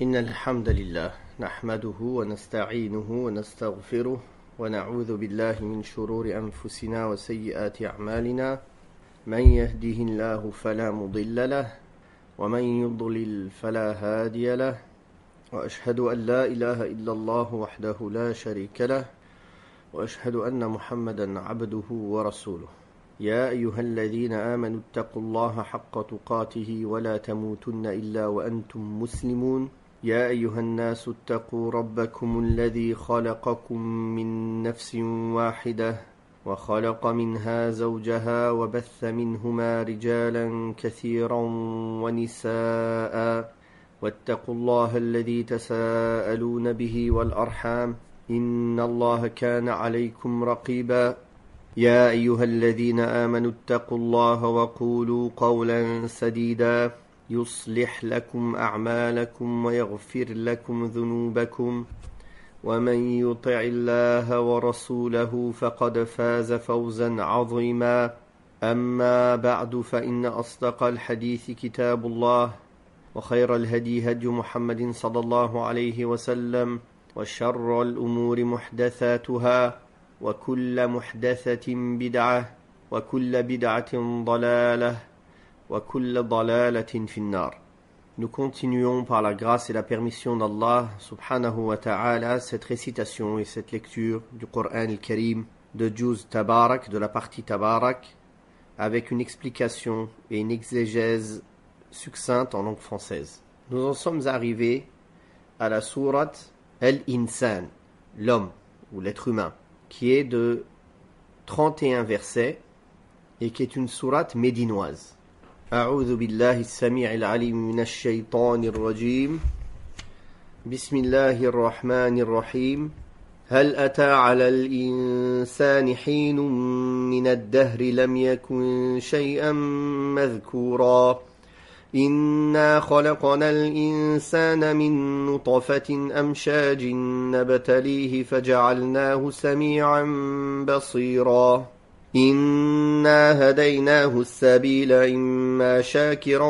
إن الحمد لله نحمده ونستعينه ونستغفره ونعوذ بالله من شرور أنفسنا وسيئات أعمالنا من يهده الله فلا مضل له ومن يضلل فلا هادي له وأشهد أن لا إله إلا الله وحده لا شريك له وأشهد أن محمدا عبده ورسوله يا أيها الذين آمنوا اتقوا الله حق تقاته ولا تموتن إلا وأنتم مسلمون يا أيها الناس اتقوا ربكم الذي خلقكم من نفس واحدة وخلق منها زوجها وبث منهما رجالا كثيرا ونساء واتقوا الله الذي تساءلون به والأرحام إن الله كان عليكم رقيبا يا أيها الذين آمنوا اتقوا الله وقولوا قولا سديدا يصلح لكم أعمالكم ويغفر لكم ذنوبكم ومن يطع الله ورسوله فقد فاز فوزا عظيما أما بعد فإن أصدق الحديث كتاب الله وخير الهدي هدي محمد صلى الله عليه وسلم وشر الأمور محدثاتها وكل محدثة بدعة وكل بدعة ضلالة وكل ضلالة في النار. Nous continuons par la grâce et la permission d'Allah subhanahu wa ta'ala cette récitation et cette lecture du Coran al-Karim de Juz Tabarak, de la partie Tabarak, avec une explication et une exégèse succincte en langue française. Nous en sommes arrivés à la sourate Al-Insan, l'homme ou l'être humain, qui est de 31 versets et qui est une sourate médinoise. أعوذ بالله السميع العليم من الشيطان الرجيم بسم الله الرحمن الرحيم هل أتى على الإنسان حين من الدهر لم يكن شيئا مذكورا إنا خلقنا الإنسان من نطفة أمشاج نبتليه فجعلناه سميعا بصيرا إنا هديناه السبيل إما شاكرا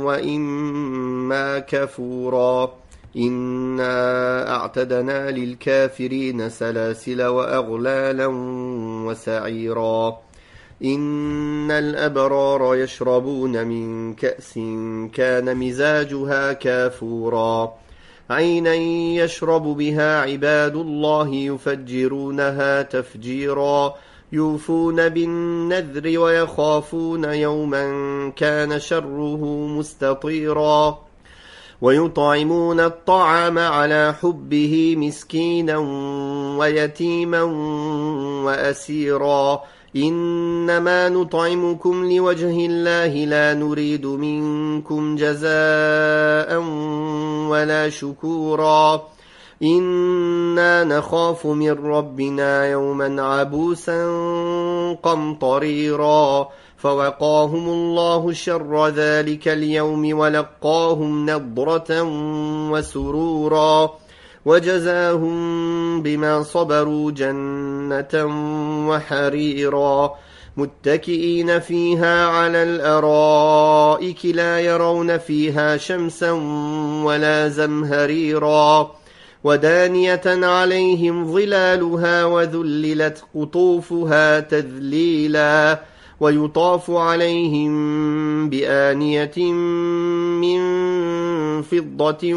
وإما كفورا إنا أعتدنا للكافرين سلاسل وأغلالا وسعيرا إن الأبرار يشربون من كأس كان مزاجها كافورا عينا يشرب بها عباد الله يفجرونها تفجيرا يوفون بالنذر ويخافون يوما كان شره مستطيرا ويطعمون الطعام على حبه مسكينا ويتيما وأسيرا إنما نطعمكم لوجه الله لا نريد منكم جزاء ولا شكورا إنا نخاف من ربنا يوما عبوسا قمطريرا فوقاهم الله شر ذلك اليوم ولقاهم نضرة وسرورا وجزاهم بما صبروا جنة وحريرا متكئين فيها على الأرائك لا يرون فيها شمسا ولا زمهريرا ودانية عليهم ظلالها وذللت قطوفها تذليلا ويطاف عليهم بآنية من فضة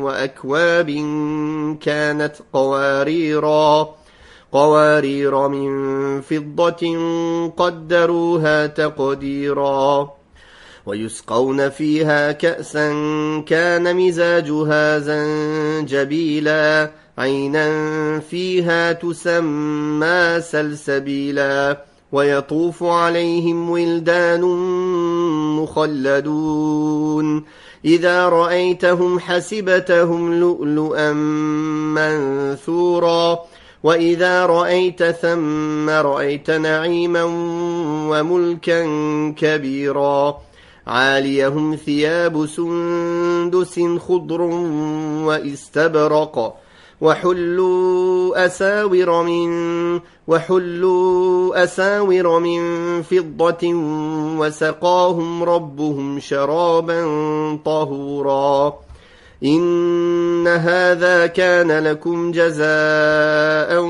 وأكواب كانت قوارير من فضة قدروها تقديرا ويسقون فيها كأسا كان مزاجها زنجبيلا عينا فيها تسمى سلسبيلا ويطوف عليهم ولدان مخلدون إذا رأيتهم حسبتهم لؤلؤا منثورا وإذا رأيت ثم رأيت نعيما وملكا كبيرا عاليهم ثياب سندس خضر واستبرق وحلوا أساور من فضة وسقاهم ربهم شرابا طهورا إن هذا كان لكم جزاء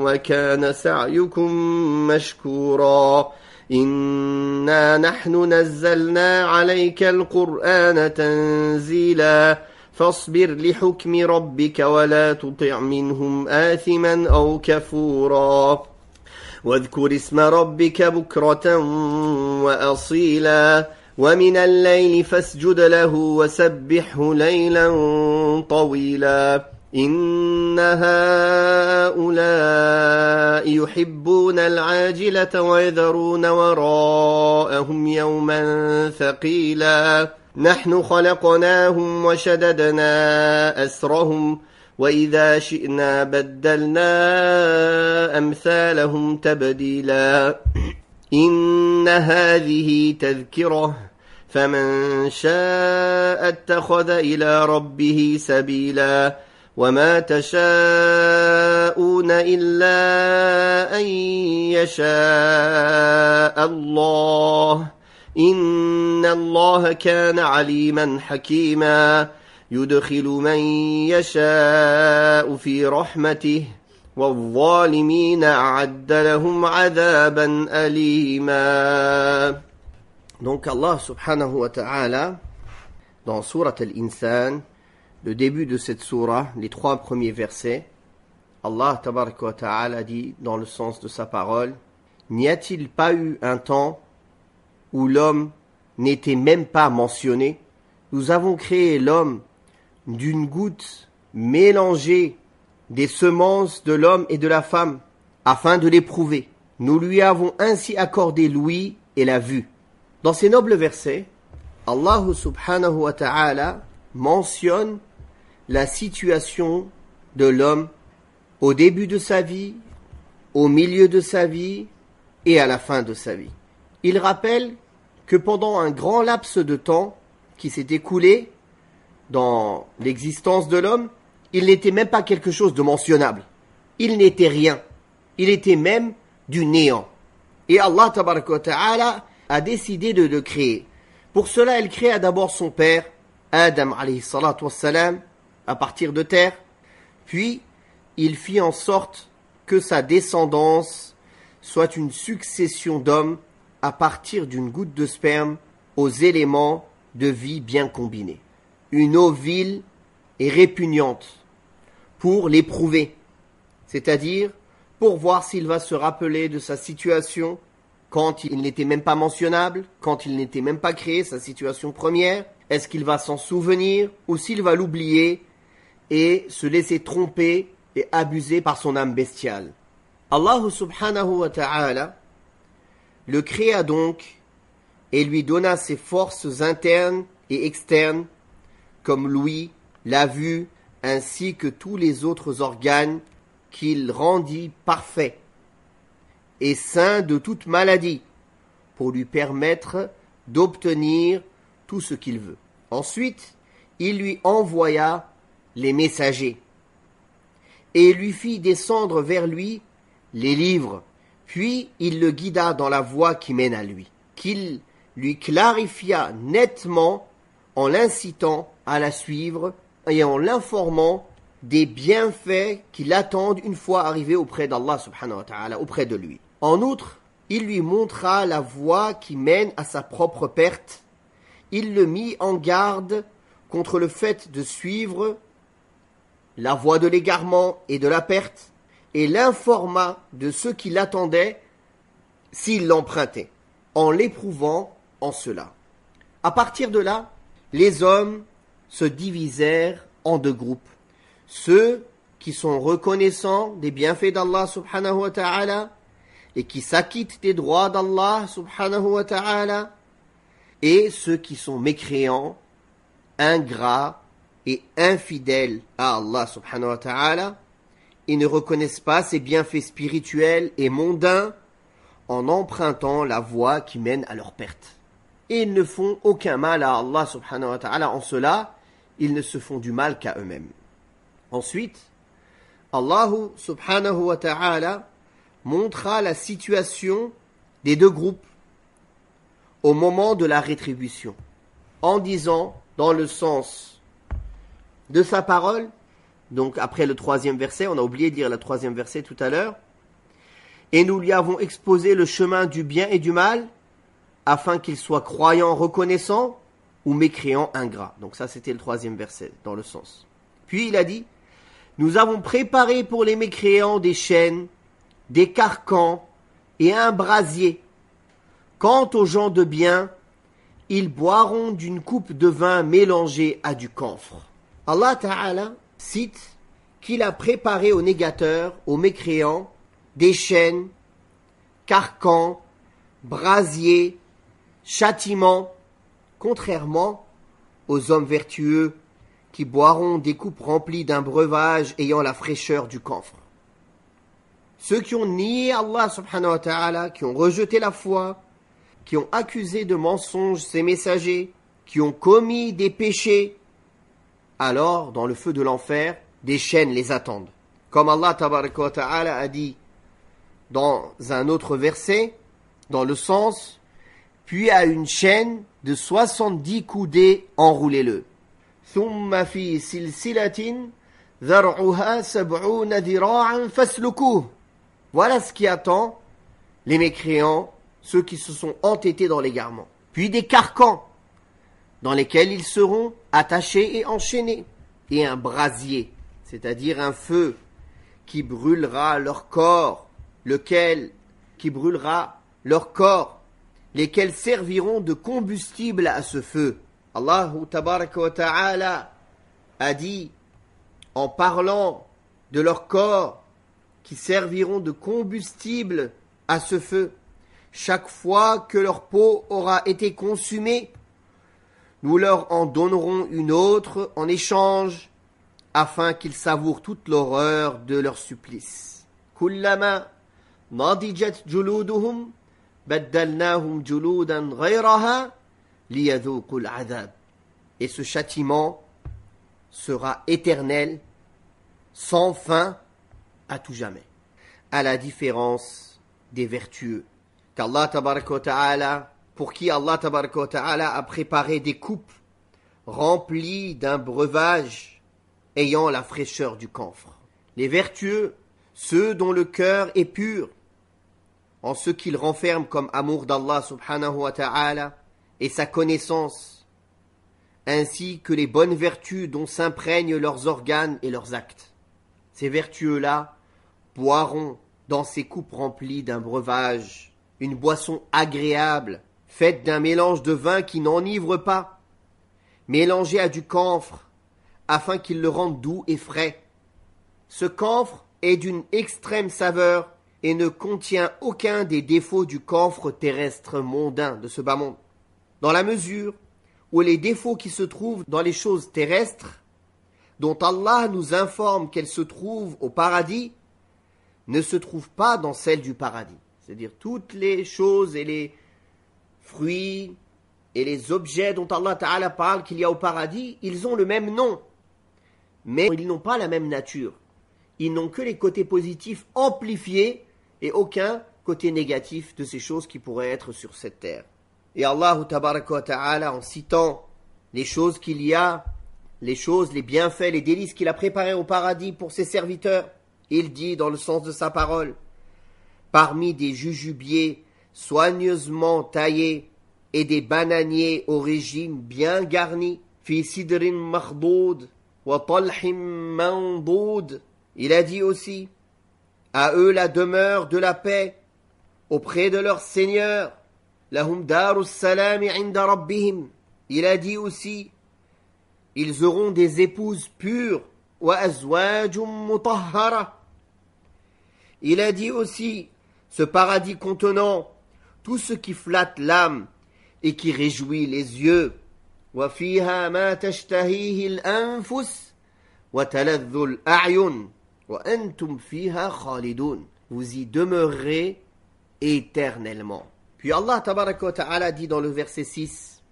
وكان سعيكم مشكورا إنا نحن نزلنا عليك القرآن تنزيلا فاصبر لحكم ربك ولا تطع منهم آثما أو كفورا واذكر اسم ربك بكرة وأصيلا ومن الليل فاسجد له وسبحه ليلا طويلا إن هؤلاء يحبون العاجلة ويذرون وراءهم يوما ثقيلا نحن خلقناهم وشددنا أسرهم وإذا شئنا بدلنا أمثالهم تبديلا إن هذه تذكرة فمن شاء اتخذ إلى ربه سبيلا وما تشاءون إلا أن يشاء الله إن الله كان عليما حكيما يدخل من يشاء في رحمته والظالمين أعد لهم عذابا أليما. Donc Allah subhanahu wa ta'ala, dans Surat al-Insan, le début de cette surah, les 3 premiers versets, Allah tabaraka wa ta'ala dit dans le sens de sa parole, n'y a-t-il pas eu un temps où l'homme n'était même pas mentionné? Nous avons créé l'homme d'une goutte mélangée des semences de l'homme et de la femme, afin de l'éprouver. Nous lui avons ainsi accordé l'ouïe et la vue. Dans ces nobles versets, Allah subhanahu wa ta'ala mentionne la situation de l'homme au début de sa vie, au milieu de sa vie et à la fin de sa vie. Il rappelle que pendant un grand laps de temps qui s'est écoulé dans l'existence de l'homme, il n'était même pas quelque chose de mentionnable. Il n'était rien. Il était même du néant. Et Allah tabaraka wa ta'ala a décidé de le créer. Pour cela, il créa d'abord son père, Adam alayhi salatu wassalam, à partir de terre. Puis, il fit en sorte que sa descendance soit une succession d'hommes à partir d'une goutte de sperme aux éléments de vie bien combinés. Une eau vile et répugnante pour l'éprouver, c'est-à-dire pour voir s'il va se rappeler de sa situation quand il n'était même pas mentionnable, quand il n'était même pas créé, sa situation première. Est-ce qu'il va s'en souvenir ou s'il va l'oublier et se laisser tromper et abuser par son âme bestiale? Allah subhanahu wa ta'ala le créa donc et lui donna ses forces internes et externes comme l'ouïe, la vue, ainsi que tous les autres organes qu'il rendit parfaits et sains de toute maladie pour lui permettre d'obtenir tout ce qu'il veut. Ensuite, il lui envoya les messagers et lui fit descendre vers lui les livres. Puis il le guida dans la voie qui mène à lui, qu'il lui clarifia nettement en l'incitant à la suivre et en l'informant des bienfaits qui l'attendent une fois arrivé auprès d'Allah subhanahu wa ta'ala, auprès de lui. En outre, il lui montra la voie qui mène à sa propre perte. Il le mit en garde contre le fait de suivre la voie de l'égarement et de la perte, et l'informa de ce qui l'attendait s'il l'empruntait, en l'éprouvant en cela. À partir de là, les hommes se divisèrent en 2 groupes. Ceux qui sont reconnaissants des bienfaits d'Allah subhanahu wa ta'ala et qui s'acquittent des droits d'Allah subhanahu wa ta'ala, et ceux qui sont mécréants, ingrats et infidèles à Allah subhanahu wa ta'ala, et ne reconnaissent pas ses bienfaits spirituels et mondains en empruntant la voie qui mène à leur perte. Et ils ne font aucun mal à Allah subhanahu wa ta'ala. En cela, ils ne se font du mal qu'à eux-mêmes. Ensuite, Allah subhanahu wa ta'ala montra la situation des 2 groupes au moment de la rétribution, en disant, dans le sens de sa parole. Donc après le 3e verset, on a oublié de dire le 3e verset tout à l'heure. Et nous lui avons exposé le chemin du bien et du mal, afin qu'il soit croyant reconnaissant ou mécréant ingrat. Donc ça c'était le 3e verset dans le sens. Puis il a dit, nous avons préparé pour les mécréants des chaînes, des carcans et un brasier. Quant aux gens de bien, ils boiront d'une coupe de vin mélangée à du camphre. Allah Ta'ala cite qu'il a préparé aux négateurs, aux mécréants, des chaînes, carcans, brasiers, châtiments, contrairement aux hommes vertueux qui boiront des coupes remplies d'un breuvage ayant la fraîcheur du camphre. Ceux qui ont nié Allah subhanahu wa ta'ala, qui ont rejeté la foi, qui ont accusé de mensonges ses messagers, qui ont commis des péchés, alors dans le feu de l'enfer, des chaînes les attendent. Comme Allah tabaraka wa ta'ala a dit dans un autre verset, dans le sens, puis à une chaîne de 70 coudées, enroulez-le. ثم في سلسلة ذرعها 70 ذراعا فاسلكوه. Voilà ce qui attend les mécréants, ceux qui se sont entêtés dans l'égarement. Puis des carcans, dans lesquels ils seront attachés et enchaînés. Et un brasier, c'est-à-dire un feu qui brûlera leur corps, lesquels serviront de combustible à ce feu. Allah tabaraka wa ta'ala a dit, en parlant de leur corps, qui serviront de combustible à ce feu, chaque fois que leur peau aura été consumée, nous leur en donnerons une autre en échange, afin qu'ils savourent toute l'horreur de leur supplice. Kullama nadijat juluduhum baddalnahum juludan ghayraha liyadhuqul adhab. Et ce châtiment sera éternel, sans fin, à tout jamais. À la différence des vertueux. Qu'Allah tabaraka wa ta'ala, pour qui Allah tabaraka wa ta'ala a préparé des coupes remplies d'un breuvage ayant la fraîcheur du camphre. Les vertueux, ceux dont le cœur est pur, en ce qu'ils renferment comme amour d'Allah subhanahu wa ta'ala et sa connaissance, ainsi que les bonnes vertus dont s'imprègnent leurs organes et leurs actes. Ces vertueux-là boiront dans ces coupes remplies d'un breuvage, une boisson agréable, faite d'un mélange de vin qui n'enivre pas, mélangé à du camphre, afin qu'il le rende doux et frais. Ce camphre est d'une extrême saveur et ne contient aucun des défauts du camphre terrestre mondain de ce bas monde. Dans la mesure où les défauts qui se trouvent dans les choses terrestres, dont Allah nous informe qu'elles se trouvent au paradis, ne se trouvent pas dans celles du paradis. C'est-à-dire toutes les choses et les fruits et les objets dont Allah Ta'ala parle qu'il y a au paradis, ils ont le même nom, mais ils n'ont pas la même nature. Ils n'ont que les côtés positifs amplifiés et aucun côté négatif de ces choses qui pourraient être sur cette terre. Et Allah Tabaraka wa Ta'ala, en citant les choses qu'il y a, les choses, les bienfaits, les délices qu'il a préparés au paradis pour ses serviteurs, il dit dans le sens de sa parole, parmi des jujubiers soigneusement taillés et des bananiers au régime bien garni, fi sidrin makhdoud wa talhim mandoud. Il a dit aussi, à eux la demeure de la paix auprès de leur Seigneur, lahum darus salami inda rabbihim. Il a dit aussi, ils auront des épouses pures, wa azwajum mutahhara. Il a dit aussi, ce paradis contenant tout ce qui flatte l'âme et qui réjouit les yeux. Wa fiha ma tashtahihi al-anfus wa taladhdhu al-a'yun wa antum fiha khalidun. Vous y demeurerez éternellement. Puis Allah tabaraka wa ta'ala dit dans le verset 6,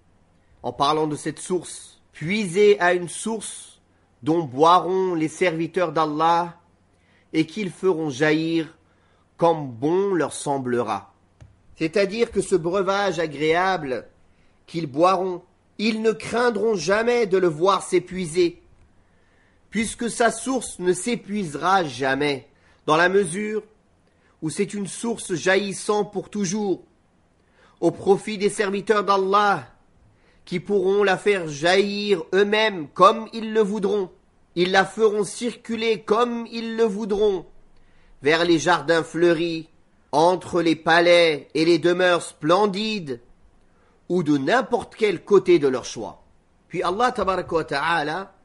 en parlant de cette source, puisez à une source dont boiront les serviteurs d'Allah et qu'ils feront jaillir comme bon leur semblera. C'est-à-dire que ce breuvage agréable qu'ils boiront, ils ne craindront jamais de le voir s'épuiser, puisque sa source ne s'épuisera jamais, dans la mesure où c'est une source jaillissant pour toujours, au profit des serviteurs d'Allah, qui pourront la faire jaillir eux-mêmes comme ils le voudront. Ils la feront circuler comme ils le voudront, vers les jardins fleuris, entre les palais et les demeures splendides, ou de n'importe quel côté de leur choix. Puis Allah tabaraka wa ta'ala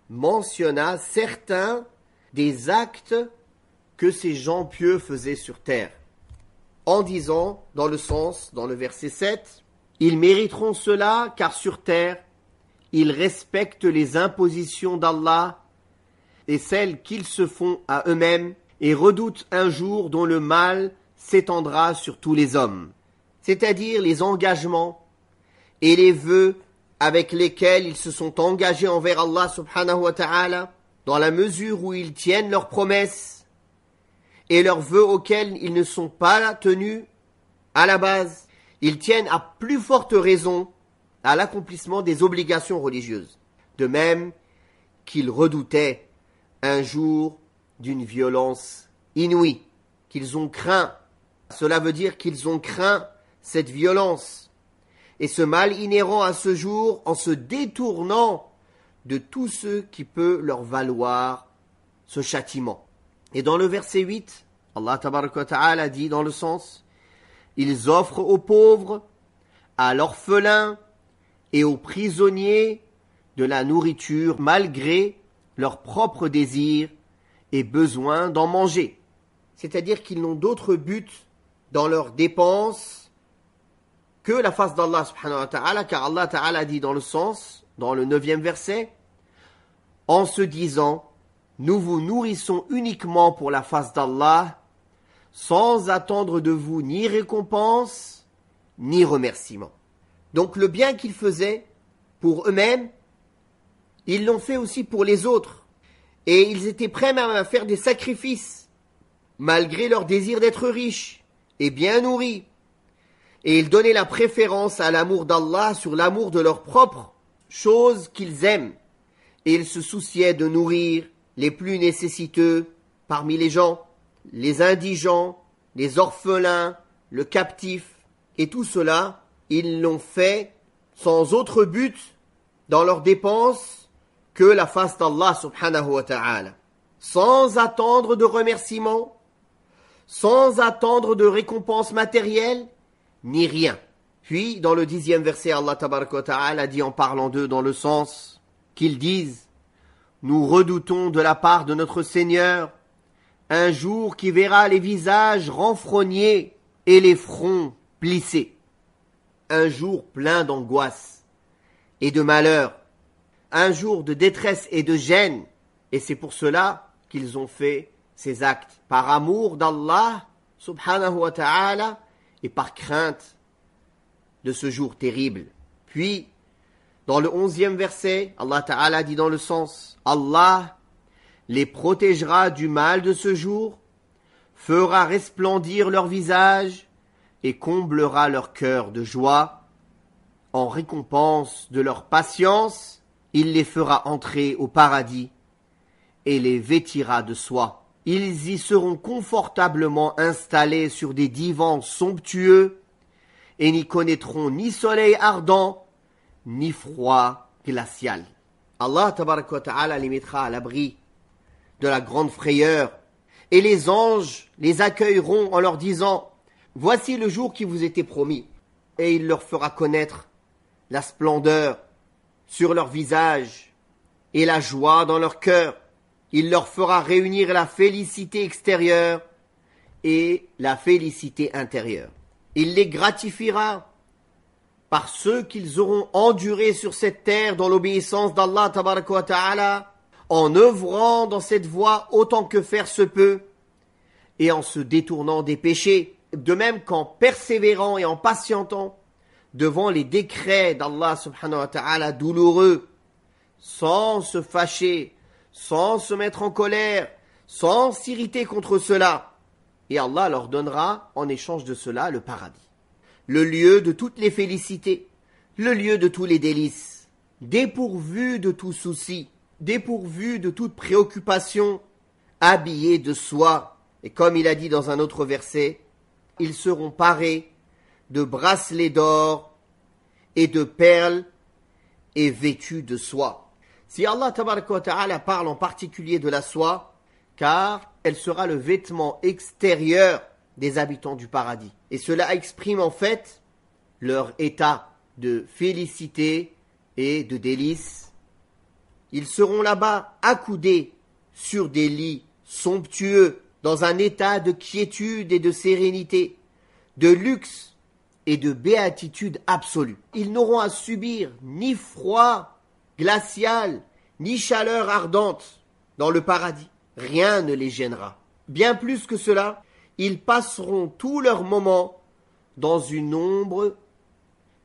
mentionna certains des actes que ces gens pieux faisaient sur terre, en disant, dans le verset 7, « Ils mériteront cela car sur terre, ils respectent les impositions d'Allah et celles qu'ils se font à eux-mêmes et redoutent un jour dont le mal s'étendra sur tous les hommes. » C'est-à-dire les engagements et les vœux avec lesquels ils se sont engagés envers Allah subhanahu wa ta'ala, dans la mesure où ils tiennent leurs promesses et leurs vœux auxquels ils ne sont pas tenus à la base. Ils tiennent à plus forte raison à l'accomplissement des obligations religieuses. De même qu'ils redoutaient un jour d'une violence inouïe, qu'ils ont craint. Cela veut dire qu'ils ont craint cette violence et ce mal inhérent à ce jour en se détournant de tout ce qui peut leur valoir ce châtiment. Et dans le verset 8, Allah tabaraka wa ta'ala dit dans le sens, « Ils offrent aux pauvres, à l'orphelin et aux prisonniers de la nourriture malgré leurs propres désirs et besoin d'en manger. » C'est-à-dire qu'ils n'ont d'autre but dans leurs dépenses que la face d'Allah subhanahu wa ta'ala, car Allah ta'ala dit dans le sens, dans le 9e verset, en se disant, nous vous nourrissons uniquement pour la face d'Allah, sans attendre de vous ni récompense, ni remerciement. Donc le bien qu'ils faisaient pour eux-mêmes, ils l'ont fait aussi pour les autres. Et ils étaient prêts même à faire des sacrifices, malgré leur désir d'être riches et bien nourris. Et ils donnaient la préférence à l'amour d'Allah sur l'amour de leurs propres choses qu'ils aiment. Et ils se souciaient de nourrir les plus nécessiteux parmi les gens, les indigents, les orphelins, le captif. Et tout cela, ils l'ont fait sans autre but dans leurs dépenses que la face d'Allah subhanahu wa ta'ala. Sans attendre de remerciements, sans attendre de récompenses matérielles, ni rien. Puis, dans le 10e verset, Allah tabaraka wa ta'ala dit en parlant d'eux dans le sens qu'ils disent « Nous redoutons de la part de notre Seigneur un jour qui verra les visages renfrognés et les fronts plissés. Un jour plein d'angoisse et de malheur. Un jour de détresse et de gêne. Et c'est pour cela qu'ils ont fait ces actes. Par amour d'Allah subhanahu wa ta'ala et par crainte de ce jour terrible. » Puis, dans le 11e verset, Allah ta'ala dit dans le sens « Allah les protégera du mal de ce jour, fera resplendir leur visage et comblera leur cœur de joie. En récompense de leur patience, il les fera entrer au paradis et les vêtira de soie. Ils y seront confortablement installés sur des divans somptueux et n'y connaîtront ni soleil ardent, ni froid glacial. » Allah tabaraka wa ta'ala les mettra à l'abri de la grande frayeur et les anges les accueilleront en leur disant « Voici le jour qui vous était promis. » Et il leur fera connaître la splendeur sur leur visage et la joie dans leur cœur. Il leur fera réunir la félicité extérieure et la félicité intérieure. Il les gratifiera par ceux qu'ils auront endurés sur cette terre dans l'obéissance d'Allah tabaraka wa ta'ala, en œuvrant dans cette voie autant que faire se peut et en se détournant des péchés, de même qu'en persévérant et en patientant devant les décrets d'Allah subhanahu wa ta'ala douloureux, sans se fâcher, sans se mettre en colère, sans s'irriter contre cela. Et Allah leur donnera en échange de cela le paradis, le lieu de toutes les félicités, le lieu de tous les délices, dépourvu de tout souci, dépourvus de toute préoccupation, habillés de soie. Et comme il a dit dans un autre verset, ils seront parés de bracelets d'or et de perles et vêtus de soie. Si Allah tabaraka wa ta'ala parle en particulier de la soie, car elle sera le vêtement extérieur des habitants du paradis. Et cela exprime en fait leur état de félicité et de délice. Ils seront là-bas accoudés sur des lits somptueux, dans un état de quiétude et de sérénité, de luxe et de béatitude absolue. Ils n'auront à subir ni froid glacial, ni chaleur ardente dans le paradis. Rien ne les gênera. Bien plus que cela, ils passeront tout leur moment dans une ombre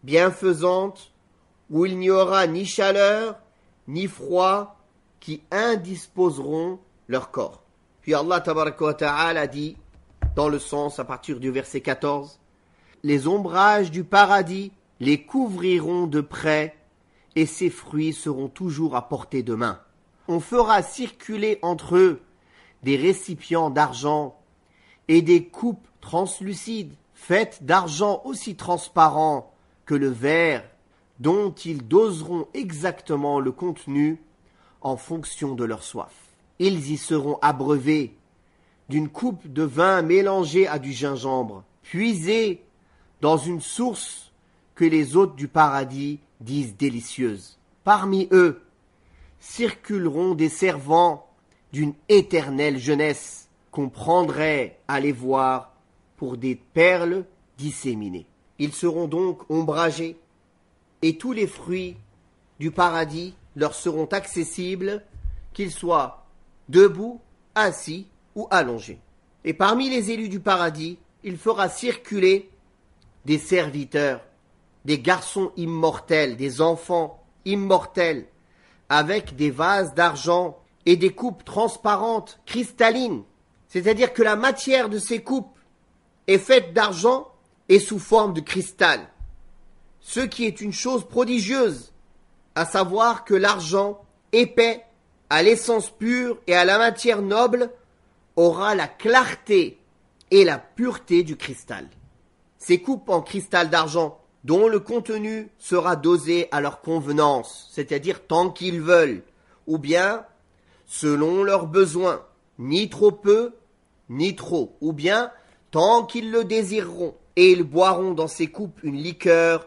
bienfaisante où il n'y aura ni chaleur ni froid qui indisposeront leur corps. Puis Allah tabaraka wa ta'ala dit, dans le sens à partir du verset 14, « Les ombrages du paradis les couvriront de près et ses fruits seront toujours à portée de main. On fera circuler entre eux des récipients d'argent et des coupes translucides faites d'argent aussi transparent que le verre, dont ils doseront exactement le contenu en fonction de leur soif. Ils y seront abreuvés d'une coupe de vin mélangée à du gingembre, puisée dans une source que les hôtes du paradis disent délicieuse. Parmi eux circuleront des servants d'une éternelle jeunesse qu'on prendrait à les voir pour des perles disséminées. Ils seront donc ombragés et tous les fruits du paradis leur seront accessibles, qu'ils soient debout, assis ou allongés. Et parmi les élus du paradis, il fera circuler des serviteurs, des garçons immortels, des enfants immortels, avec des vases d'argent et des coupes transparentes, cristallines. C'est-à-dire que la matière de ces coupes est faite d'argent et sous forme de cristal. Ce qui est une chose prodigieuse, à savoir que l'argent épais, à l'essence pure et à la matière noble, aura la clarté et la pureté du cristal. Ces coupes en cristal d'argent, dont le contenu sera dosé à leur convenance, c'est-à-dire tant qu'ils veulent, ou bien selon leurs besoins, ni trop peu, ni trop, ou bien tant qu'ils le désireront, et ils boiront dans ces coupes une liqueur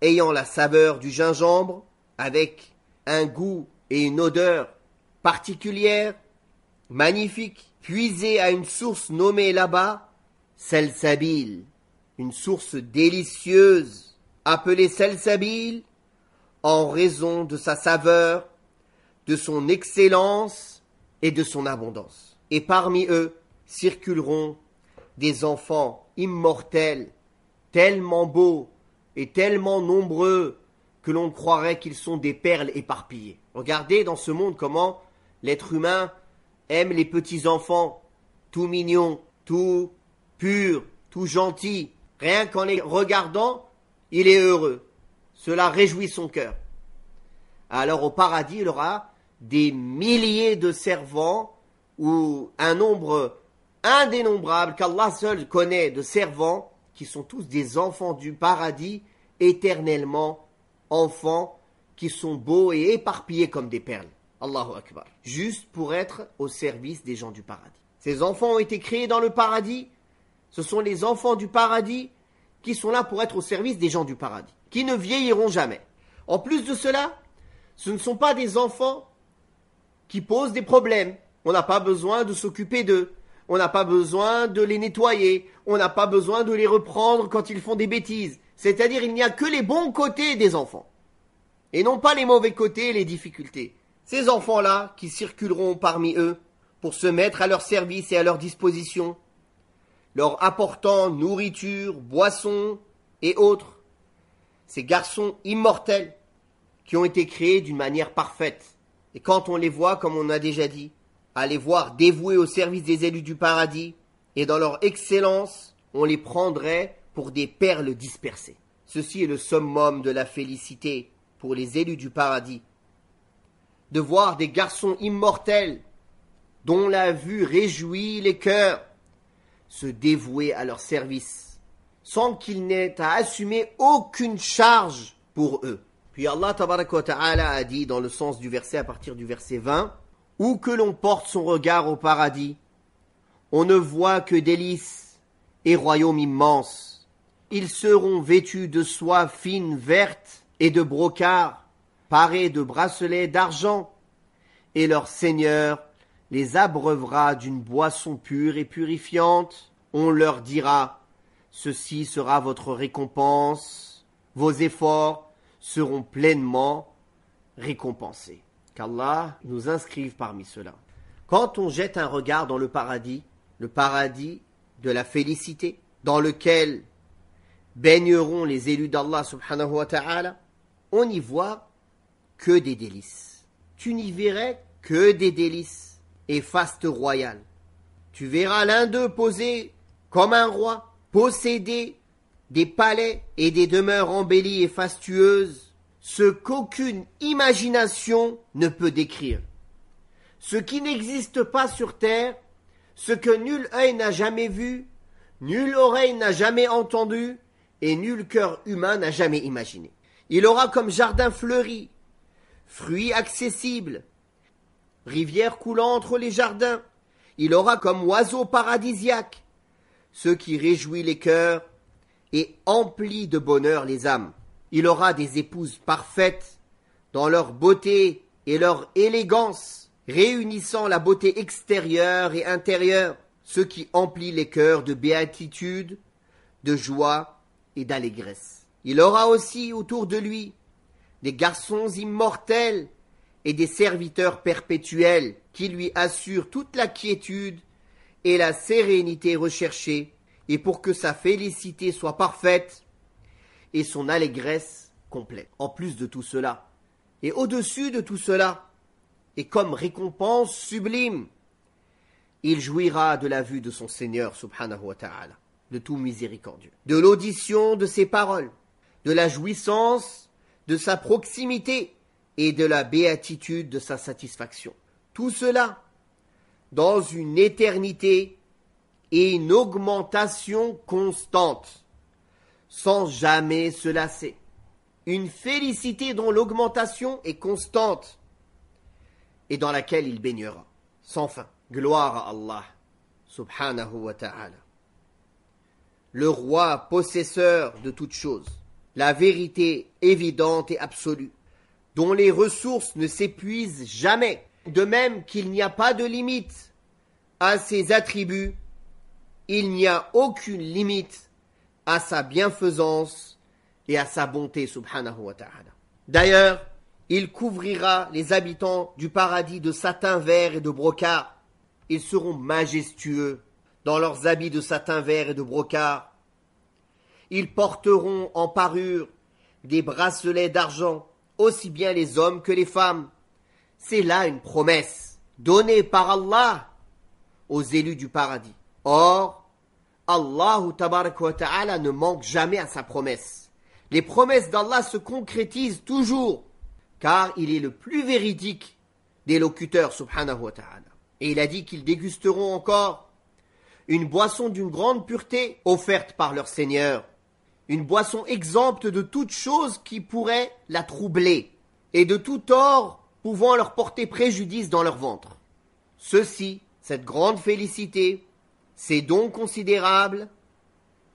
ayant la saveur du gingembre, avec un goût et une odeur particulière, magnifique, puisée à une source nommée là-bas Salsabil, une source délicieuse, appelée Salsabil en raison de sa saveur, de son excellence et de son abondance. Et parmi eux circuleront des enfants immortels, tellement beaux et tellement nombreux que l'on croirait qu'ils sont des perles éparpillées. Regardez dans ce monde comment l'être humain aime les petits enfants, tout mignons, tout purs, tout gentils. Rien qu'en les regardant, il est heureux. Cela réjouit son cœur. Alors au paradis, il y aura des milliers de servants ou un nombre indénombrable qu'Allah seul connaît de servants qui sont tous des enfants du paradis, éternellement enfants qui sont beaux et éparpillés comme des perles. Allahu Akbar. Juste pour être au service des gens du paradis. Ces enfants ont été créés dans le paradis. Ce sont les enfants du paradis qui sont là pour être au service des gens du paradis, qui ne vieilliront jamais. En plus de cela, ce ne sont pas des enfants qui posent des problèmes. On n'a pas besoin de s'occuper d'eux. On n'a pas besoin de les nettoyer. On n'a pas besoin de les reprendre quand ils font des bêtises. C'est-à-dire, il n'y a que les bons côtés des enfants. Et non pas les mauvais côtés et les difficultés. Ces enfants-là, qui circuleront parmi eux, pour se mettre à leur service et à leur disposition, leur apportant nourriture, boissons et autres. Ces garçons immortels, qui ont été créés d'une manière parfaite. Et quand on les voit, comme on a déjà dit, à les voir dévoués au service des élus du paradis, et dans leur excellence, on les prendrait pour des perles dispersées. Ceci est le summum de la félicité pour les élus du paradis. de voir des garçons immortels dont la vue réjouit les cœurs se dévouer à leur service sans qu'ils n'aient à assumer aucune charge pour eux. Puis Allah tabaraka wa ta'ala a dit dans le sens du verset à partir du verset 20, où que l'on porte son regard au paradis, on ne voit que délices et royaumes immenses. Ils seront vêtus de soie fine verte et de brocart, parés de bracelets d'argent, et leur Seigneur les abreuvera d'une boisson pure et purifiante. On leur dira, ceci sera votre récompense, vos efforts seront pleinement récompensés. Qu'Allah nous inscrive parmi ceux-là. Quand on jette un regard dans le paradis de la félicité, dans lequel baigneront les élus d'Allah subhanahu wa ta'ala, on n'y voit que des délices. Tu n'y verrais que des délices et faste royal. Tu verras l'un d'eux posé comme un roi, posséder des palais et des demeures embellies et fastueuses, ce qu'aucune imagination ne peut décrire. Ce qui n'existe pas sur terre, ce que nul œil n'a jamais vu, nulle oreille n'a jamais entendu, et nul cœur humain n'a jamais imaginé. Il aura comme jardin fleuri, fruits accessibles, rivières coulant entre les jardins. Il aura comme oiseaux paradisiaques, ce qui réjouit les cœurs et emplit de bonheur les âmes. Il aura des épouses parfaites dans leur beauté et leur élégance, réunissant la beauté extérieure et intérieure, ce qui emplit les cœurs de béatitude, de joie et d'allégresse. Il aura aussi autour de lui des garçons immortels et des serviteurs perpétuels qui lui assurent toute la quiétude et la sérénité recherchée, et pour que sa félicité soit parfaite et son allégresse complète. En plus de tout cela, et au-dessus de tout cela, et comme récompense sublime, il jouira de la vue de son Seigneur subhanahu wa ta'ala, le tout miséricordieux, de l'audition de ses paroles, de la jouissance de sa proximité et de la béatitude de sa satisfaction. Tout cela dans une éternité et une augmentation constante, sans jamais se lasser. Une félicité dont l'augmentation est constante et dans laquelle il baignera, sans fin. Gloire à Allah, subhanahu wa ta'ala. Le roi possesseur de toutes choses, la vérité évidente et absolue, dont les ressources ne s'épuisent jamais, de même qu'il n'y a pas de limite à ses attributs, il n'y a aucune limite à sa bienfaisance et à sa bonté, subhanahu wa ta'ala. D'ailleurs, il couvrira les habitants du paradis de satin vert et de brocart. Ils seront majestueux dans leurs habits de satin vert et de brocart. Ils porteront en parure des bracelets d'argent, aussi bien les hommes que les femmes. C'est là une promesse donnée par Allah aux élus du paradis. Or, Allah tabaraka wa ta'ala ne manque jamais à sa promesse. Les promesses d'Allah se concrétisent toujours, car il est le plus véridique des locuteurs, subhanahu wa ta'ala. Et il a dit qu'ils dégusteront encore une boisson d'une grande pureté offerte par leur Seigneur, une boisson exempte de toute chose qui pourrait la troubler, et de tout tort pouvant leur porter préjudice dans leur ventre. Ceci, cette grande félicité, ces dons considérables,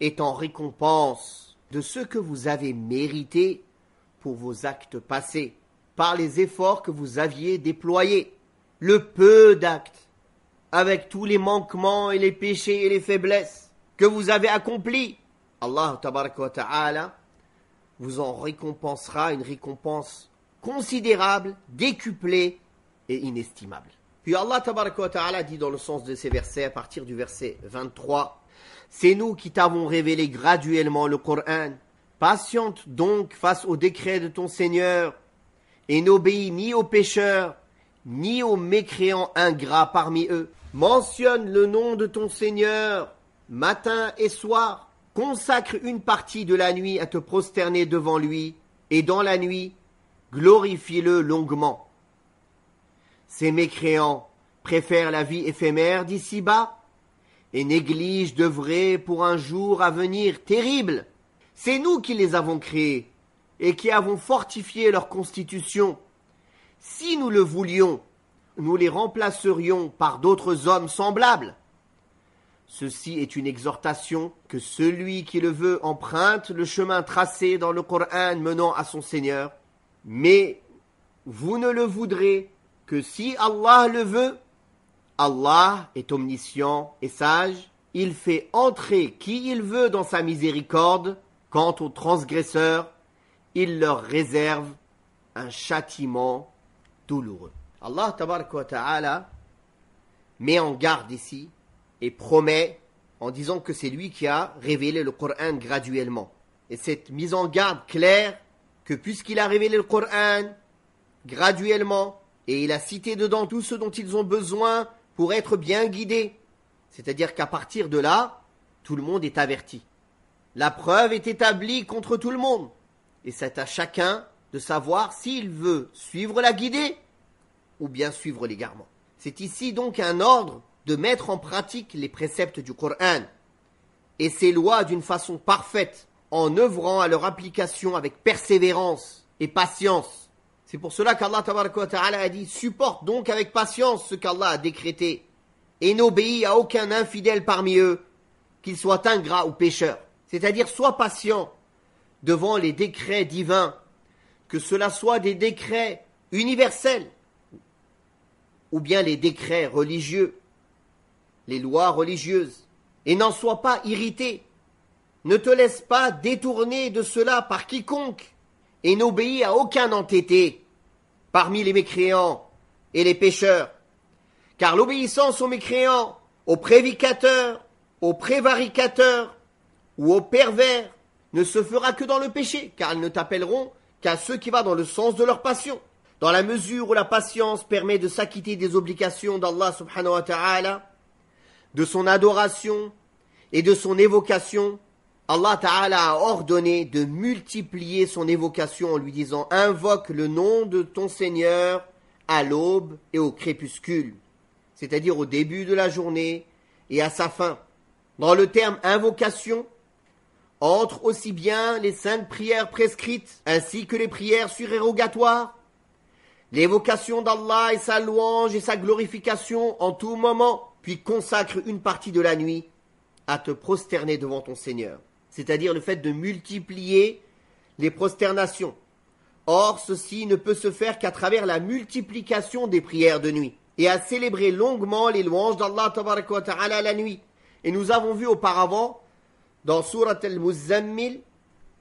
est en récompense de ce que vous avez mérité pour vos actes passés, par les efforts que vous aviez déployés, le peu d'actes, avec tous les manquements et les péchés et les faiblesses que vous avez accomplis. Allah tabaraka wa ta'ala vous en récompensera une récompense considérable, décuplée et inestimable. Puis Allah tabaraka wa ta'ala dit dans le sens de ces versets, à partir du verset 23, « C'est nous qui t'avons révélé graduellement le Coran. Patiente donc face au décret de ton Seigneur et n'obéis ni aux pécheurs, ni aux mécréants ingrats parmi eux. Mentionne le nom de ton Seigneur matin et soir. Consacre une partie de la nuit à te prosterner devant lui, et dans la nuit, glorifie-le longuement. Ces mécréants préfèrent la vie éphémère d'ici-bas et négligent d'œuvrer pour un jour à venir terrible. C'est nous qui les avons créés et qui avons fortifié leur constitution. Si nous le voulions, nous les remplacerions par d'autres hommes semblables. Ceci est une exhortation que celui qui le veut emprunte le chemin tracé dans le Coran menant à son Seigneur. Mais vous ne le voudrez que si Allah le veut. Allah est omniscient et sage. Il fait entrer qui il veut dans sa miséricorde. Quant aux transgresseurs, il leur réserve un châtiment douloureux. Allah tabaraka wa ta'ala met en garde ici et promet en disant que c'est lui qui a révélé le Coran graduellement. Et cette mise en garde claire que puisqu'il a révélé le Coran graduellement et il a cité dedans tout ce dont ils ont besoin pour être bien guidés, c'est-à-dire qu'à partir de là, tout le monde est averti. La preuve est établie contre tout le monde. Et c'est à chacun de savoir s'il veut suivre la guidée ou bien suivre l'égarement. C'est ici donc un ordre de mettre en pratique les préceptes du Coran et ses lois d'une façon parfaite en œuvrant à leur application avec persévérance et patience. C'est pour cela qu'Allah tabaraka wa ta'ala a dit « Supporte donc avec patience ce qu'Allah a décrété et n'obéis à aucun infidèle parmi eux, qu'il soit ingrat ou pécheur. » C'est-à-dire, sois patient devant les décrets divins, que cela soit des décrets universels ou bien les décrets religieux, les lois religieuses, et n'en sois pas irrité. Ne te laisse pas détourner de cela par quiconque, et n'obéis à aucun entêté parmi les mécréants et les pécheurs. Car l'obéissance aux mécréants, aux prédicateurs, aux prévaricateurs ou aux pervers ne se fera que dans le péché, car ils ne t'appelleront qu'à ceux qui vont dans le sens de leur passion. Dans la mesure où la patience permet de s'acquitter des obligations d'Allah subhanahu wa ta'ala, de son adoration et de son évocation, Allah ta'ala a ordonné de multiplier son évocation en lui disant « Invoque le nom de ton Seigneur à l'aube et au crépuscule », c'est-à-dire au début de la journée et à sa fin. Dans le terme invocation, entre aussi bien les 5 prières prescrites ainsi que les prières surérogatoires, l'évocation d'Allah et sa louange et sa glorification en tout moment, puis consacre une partie de la nuit à te prosterner devant ton Seigneur, c'est-à-dire le fait de multiplier les prosternations. Or, ceci ne peut se faire qu'à travers la multiplication des prières de nuit et à célébrer longuement les louanges d'Allah tabaraka wa ta'ala la nuit. Et nous avons vu auparavant dans Surat al-Muzammil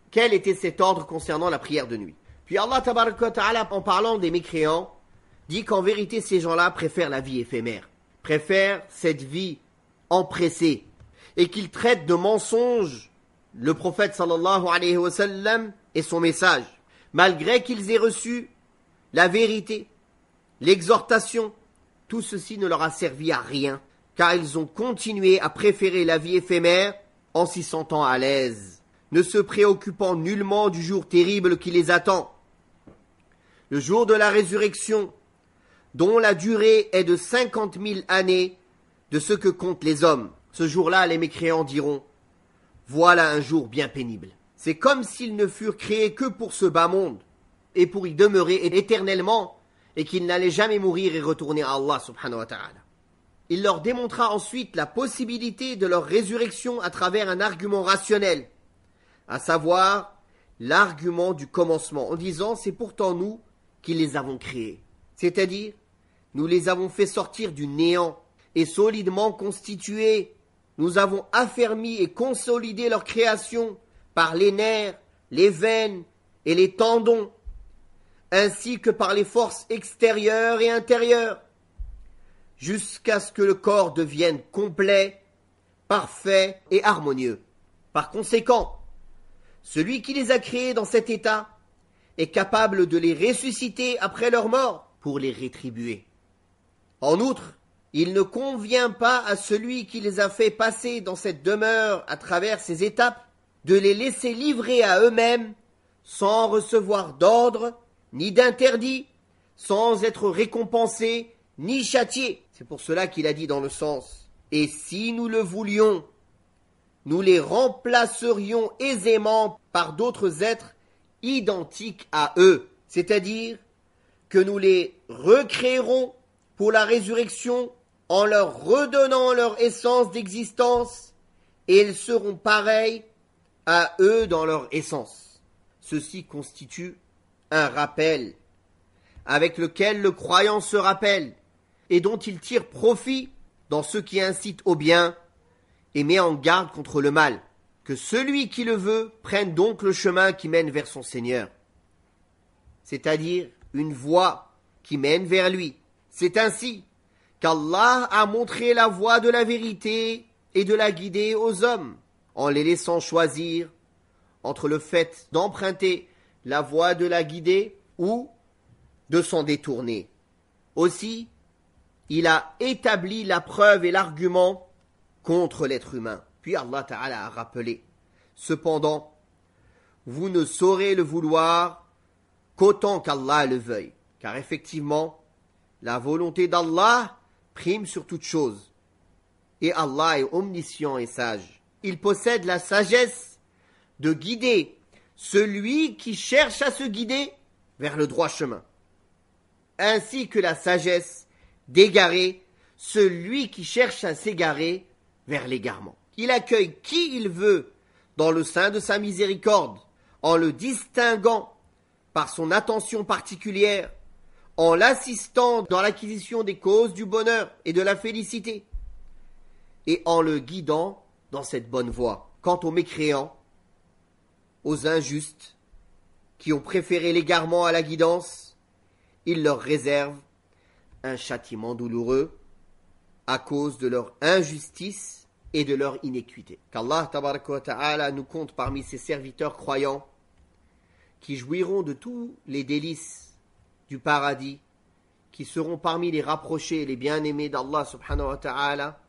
quel était cet ordre concernant la prière de nuit. Puis Allah tabaraka wa ta'ala, en parlant des mécréants, dit qu'en vérité ces gens-là préfèrent la vie éphémère, préfèrent cette vie empressée, et qu'ils traitent de mensonge le prophète sallallahu alayhi wa sallam et son message, malgré qu'ils aient reçu la vérité, l'exhortation. Tout ceci ne leur a servi à rien, car ils ont continué à préférer la vie éphémère en s'y sentant à l'aise, ne se préoccupant nullement du jour terrible qui les attend. Le jour de la résurrection, dont la durée est de 50 000 années de ce que comptent les hommes. Ce jour-là, les mécréants diront « Voilà un jour bien pénible ». C'est comme s'ils ne furent créés que pour ce bas monde et pour y demeurer éternellement et qu'ils n'allaient jamais mourir et retourner à Allah subhanahu wa ta'ala. Il leur démontra ensuite la possibilité de leur résurrection à travers un argument rationnel, à savoir l'argument du commencement, en disant « c'est pourtant nous qui les avons créés ». C'est-à-dire, nous les avons fait sortir du néant et solidement constitués. Nous avons affermi et consolidé leur création par les nerfs, les veines et les tendons, ainsi que par les forces extérieures et intérieures, jusqu'à ce que le corps devienne complet, parfait et harmonieux. Par conséquent, celui qui les a créés dans cet état est capable de les ressusciter après leur mort pour les rétribuer. En outre, il ne convient pas à celui qui les a fait passer dans cette demeure à travers ces étapes de les laisser livrer à eux-mêmes sans recevoir d'ordre ni d'interdit, sans être récompensés ni châtier. C'est pour cela qu'il a dit dans le sens « Et si nous le voulions, nous les remplacerions aisément par d'autres êtres identiques à eux. » C'est-à-dire que nous les recréerons pour la résurrection en leur redonnant leur essence d'existence et ils seront pareils à eux dans leur essence. Ceci constitue un rappel avec lequel le croyant se rappelle et dont il tire profit dans ce qui incite au bien et met en garde contre le mal. Que celui qui le veut prenne donc le chemin qui mène vers son Seigneur, c'est-à-dire une voie qui mène vers lui. C'est ainsi qu'Allah a montré la voie de la vérité et de la guider aux hommes, en les laissant choisir entre le fait d'emprunter la voie de la guider ou de s'en détourner. Aussi, il a établi la preuve et l'argument contre l'être humain. Puis Allah Ta'ala a rappelé, cependant, vous ne saurez le vouloir qu'autant qu'Allah le veuille, car effectivement, la volonté d'Allah prime sur toute chose. Et Allah est omniscient et sage. Il possède la sagesse de guider celui qui cherche à se guider vers le droit chemin, ainsi que la sagesse d'égarer celui qui cherche à s'égarer vers l'égarement. Il accueille qui il veut dans le sein de sa miséricorde, en le distinguant par son attention particulière, en l'assistant dans l'acquisition des causes du bonheur et de la félicité, et en le guidant dans cette bonne voie. Quant aux mécréants, aux injustes, qui ont préféré l'égarement à la guidance, il leur réserve un châtiment douloureux à cause de leur injustice et de leur inéquité. Qu'Allah tabaraka wa ta'ala nous compte parmi ses serviteurs croyants qui jouiront de tous les délices du paradis, qui seront parmi les rapprochés et les bien-aimés d'Allah subhanahu wa ta'ala,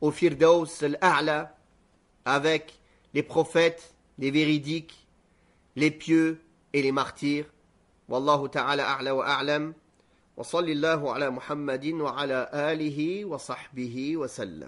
au Firdaus al-A'la, avec les prophètes, les véridiques, les pieux et les martyrs. Wallahu ta'ala a'la wa a'lam. Wa sallallahu ala Muhammadin wa ala alihi wa sahbihi wa sallam.